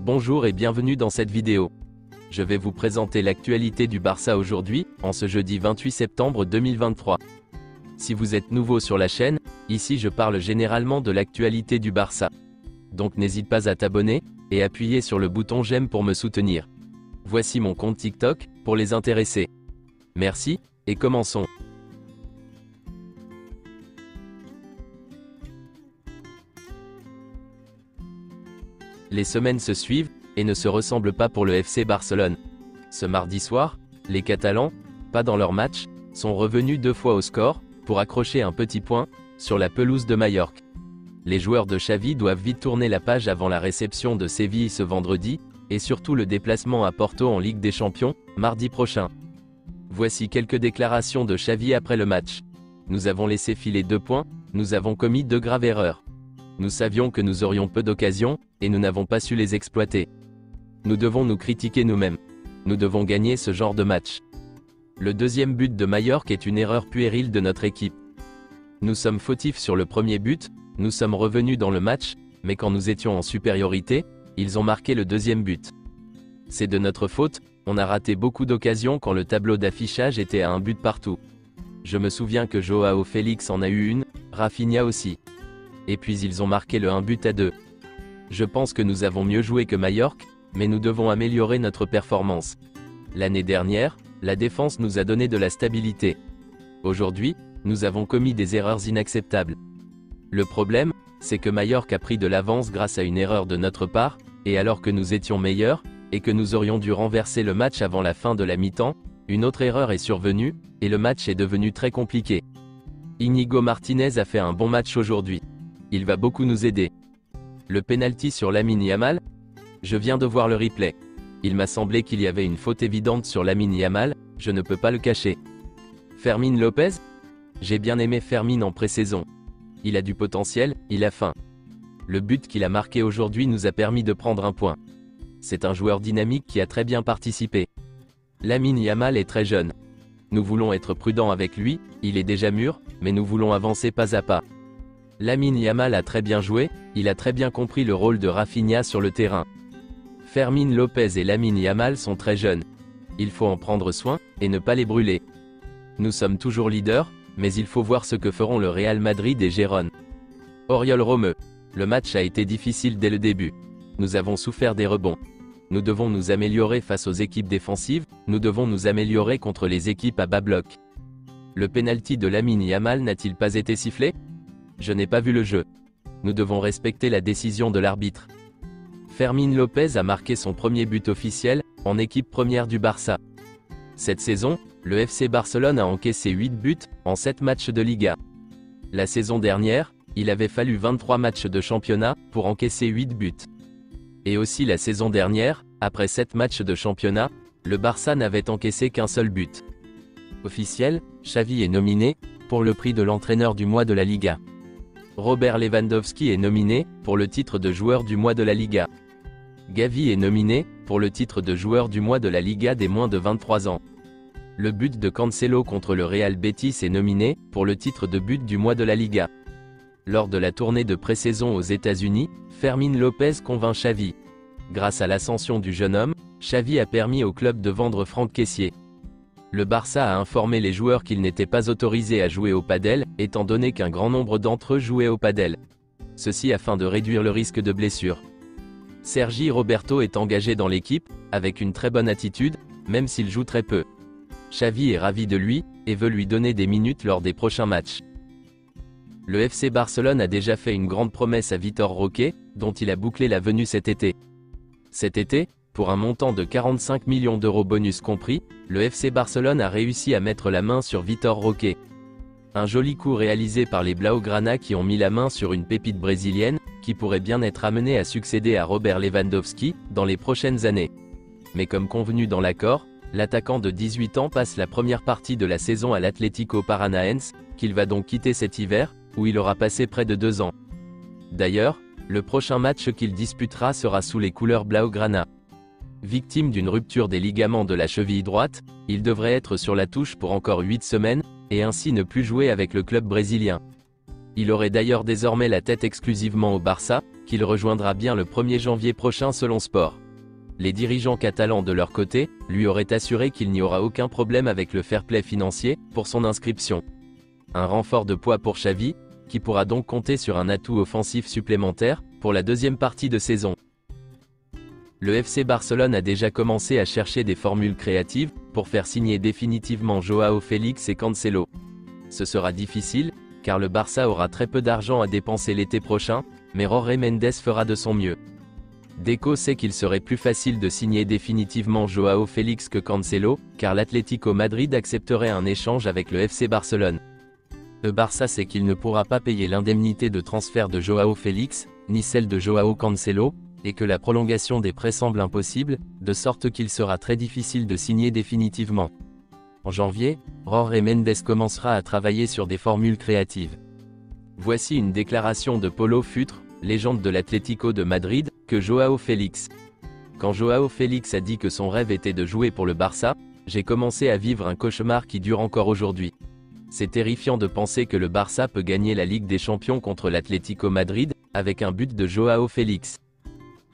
Bonjour et bienvenue dans cette vidéo. Je vais vous présenter l'actualité du Barça aujourd'hui, en ce jeudi 28 septembre 2023. Si vous êtes nouveau sur la chaîne, ici je parle généralement de l'actualité du Barça. Donc n'hésite pas à t'abonner, et appuyer sur le bouton j'aime pour me soutenir. Voici mon compte TikTok, pour les intéressés. Merci, et commençons. Les semaines se suivent, et ne se ressemblent pas pour le FC Barcelone. Ce mardi soir, les Catalans, pas dans leur match, sont revenus 2 fois au score, pour accrocher un petit point, sur la pelouse de Majorque. Les joueurs de Xavi doivent vite tourner la page avant la réception de Séville ce vendredi, et surtout le déplacement à Porto en Ligue des Champions, mardi prochain. Voici quelques déclarations de Xavi après le match. Nous avons laissé filer 2 points, nous avons commis 2 graves erreurs. Nous savions que nous aurions peu d'occasions, et nous n'avons pas su les exploiter. Nous devons nous critiquer nous-mêmes. Nous devons gagner ce genre de match. Le deuxième but de Majorque est une erreur puérile de notre équipe. Nous sommes fautifs sur le premier but, nous sommes revenus dans le match, mais quand nous étions en supériorité, ils ont marqué le deuxième but. C'est de notre faute, on a raté beaucoup d'occasions quand le tableau d'affichage était à un but partout. Je me souviens que Joao Félix en a eu une, Rafinha aussi. Et puis ils ont marqué le 1-2. Je pense que nous avons mieux joué que Majorque, mais nous devons améliorer notre performance. L'année dernière, la défense nous a donné de la stabilité. Aujourd'hui, nous avons commis des erreurs inacceptables. Le problème, c'est que Majorque a pris de l'avance grâce à une erreur de notre part, et alors que nous étions meilleurs, et que nous aurions dû renverser le match avant la fin de la mi-temps, une autre erreur est survenue, et le match est devenu très compliqué. Íñigo Martínez a fait un bon match aujourd'hui. Il va beaucoup nous aider. Le penalty sur Lamine Yamal? Je viens de voir le replay. Il m'a semblé qu'il y avait une faute évidente sur Lamine Yamal, je ne peux pas le cacher. Fermín López? J'ai bien aimé Fermín en pré-saison. Il a du potentiel, il a faim. Le but qu'il a marqué aujourd'hui nous a permis de prendre un point. C'est un joueur dynamique qui a très bien participé. Lamine Yamal est très jeune. Nous voulons être prudents avec lui, il est déjà mûr, mais nous voulons avancer pas à pas. Lamine Yamal a très bien joué, il a très bien compris le rôle de Rafinha sur le terrain. Fermín López et Lamine Yamal sont très jeunes. Il faut en prendre soin, et ne pas les brûler. Nous sommes toujours leaders, mais il faut voir ce que feront le Real Madrid et Gérone. Oriol Romeu. Le match a été difficile dès le début. Nous avons souffert des rebonds. Nous devons nous améliorer face aux équipes défensives, nous devons nous améliorer contre les équipes à bas bloc. Le penalty de Lamine Yamal n'a-t-il pas été sifflé? Je n'ai pas vu le jeu. Nous devons respecter la décision de l'arbitre. Fermín López a marqué son premier but officiel, en équipe première du Barça. Cette saison, le FC Barcelone a encaissé 8 buts, en 7 matchs de Liga. La saison dernière, il avait fallu 23 matchs de championnat, pour encaisser 8 buts. Et aussi la saison dernière, après 7 matchs de championnat, le Barça n'avait encaissé qu'un seul but. Officiel, Xavi est nominé, pour le prix de l'entraîneur du mois de la Liga. Robert Lewandowski est nominé, pour le titre de joueur du mois de la Liga. Gavi est nominé, pour le titre de joueur du mois de la Liga des moins de 23 ans. Le but de Cancelo contre le Real Betis est nominé, pour le titre de but du mois de la Liga. Lors de la tournée de pré-saison aux États-Unis, Fermín López convainc Xavi. Grâce à l'ascension du jeune homme, Xavi a permis au club de vendre Franck Kessié. Le Barça a informé les joueurs qu'ils n'étaient pas autorisés à jouer au padel, étant donné qu'un grand nombre d'entre eux jouaient au padel. Ceci afin de réduire le risque de blessure. Sergi Roberto est engagé dans l'équipe, avec une très bonne attitude, même s'il joue très peu. Xavi est ravi de lui, et veut lui donner des minutes lors des prochains matchs. Le FC Barcelone a déjà fait une grande promesse à Vitor Roque, dont il a bouclé la venue cet été. Cet été, pour un montant de 45 millions d'euros bonus compris, le FC Barcelone a réussi à mettre la main sur Vitor Roque. Un joli coup réalisé par les Blaugrana qui ont mis la main sur une pépite brésilienne, qui pourrait bien être amenée à succéder à Robert Lewandowski, dans les prochaines années. Mais comme convenu dans l'accord, l'attaquant de 18 ans passe la première partie de la saison à l'Atlético Paranaense, qu'il va donc quitter cet hiver, où il aura passé près de 2 ans. D'ailleurs, le prochain match qu'il disputera sera sous les couleurs Blaugrana. Victime d'une rupture des ligaments de la cheville droite, il devrait être sur la touche pour encore 8 semaines, et ainsi ne plus jouer avec le club brésilien. Il aurait d'ailleurs désormais la tête exclusivement au Barça, qu'il rejoindra bien le 1er janvier prochain selon Sport. Les dirigeants catalans de leur côté, lui auraient assuré qu'il n'y aura aucun problème avec le fair play financier, pour son inscription. Un renfort de poids pour Xavi, qui pourra donc compter sur un atout offensif supplémentaire, pour la deuxième partie de saison. Le FC Barcelone a déjà commencé à chercher des formules créatives, pour faire signer définitivement Joao Félix et Cancelo. Ce sera difficile, car le Barça aura très peu d'argent à dépenser l'été prochain, mais Jorge Mendes fera de son mieux. Deco sait qu'il serait plus facile de signer définitivement Joao Félix que Cancelo, car l'Atlético Madrid accepterait un échange avec le FC Barcelone. Le Barça sait qu'il ne pourra pas payer l'indemnité de transfert de Joao Félix, ni celle de Joao Cancelo, et que la prolongation des prêts semble impossible, de sorte qu'il sera très difficile de signer définitivement. En janvier, Jorge Mendes commencera à travailler sur des formules créatives. Voici une déclaration de Paulo Futre, légende de l'Atlético de Madrid, que Joao Félix. Quand Joao Félix a dit que son rêve était de jouer pour le Barça, j'ai commencé à vivre un cauchemar qui dure encore aujourd'hui. C'est terrifiant de penser que le Barça peut gagner la Ligue des Champions contre l'Atlético Madrid, avec un but de Joao Félix.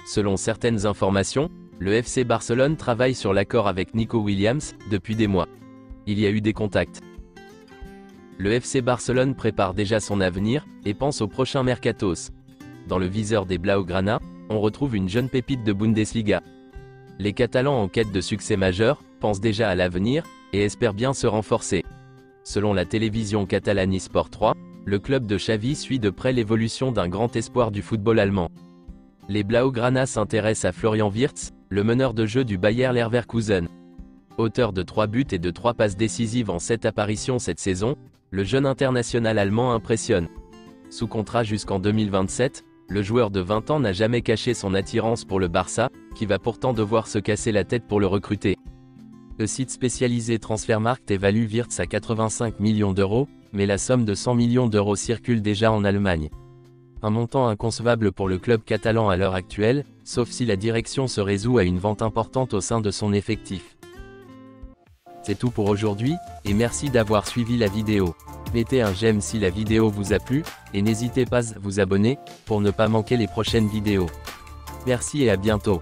Selon certaines informations, le FC Barcelone travaille sur l'accord avec Nico Williams, depuis des mois. Il y a eu des contacts. Le FC Barcelone prépare déjà son avenir, et pense au prochain mercatos. Dans le viseur des Blaugrana, on retrouve une jeune pépite de Bundesliga. Les Catalans en quête de succès majeur, pensent déjà à l'avenir, et espèrent bien se renforcer. Selon la télévision catalane Sport 3, le club de Xavi suit de près l'évolution d'un grand espoir du football allemand. Les Blaugrana s'intéressent à Florian Wirtz, le meneur de jeu du Bayer Leverkusen. Auteur de 3 buts et de 3 passes décisives en 7 apparitions cette saison, le jeune international allemand impressionne. Sous contrat jusqu'en 2027, le joueur de 20 ans n'a jamais caché son attirance pour le Barça, qui va pourtant devoir se casser la tête pour le recruter. Le site spécialisé Transfermarkt évalue Wirtz à 85 millions d'euros, mais la somme de 100 millions d'euros circule déjà en Allemagne. Un montant inconcevable pour le club catalan à l'heure actuelle, sauf si la direction se résout à une vente importante au sein de son effectif. C'est tout pour aujourd'hui, et merci d'avoir suivi la vidéo. Mettez un j'aime si la vidéo vous a plu, et n'hésitez pas à vous abonner, pour ne pas manquer les prochaines vidéos. Merci et à bientôt.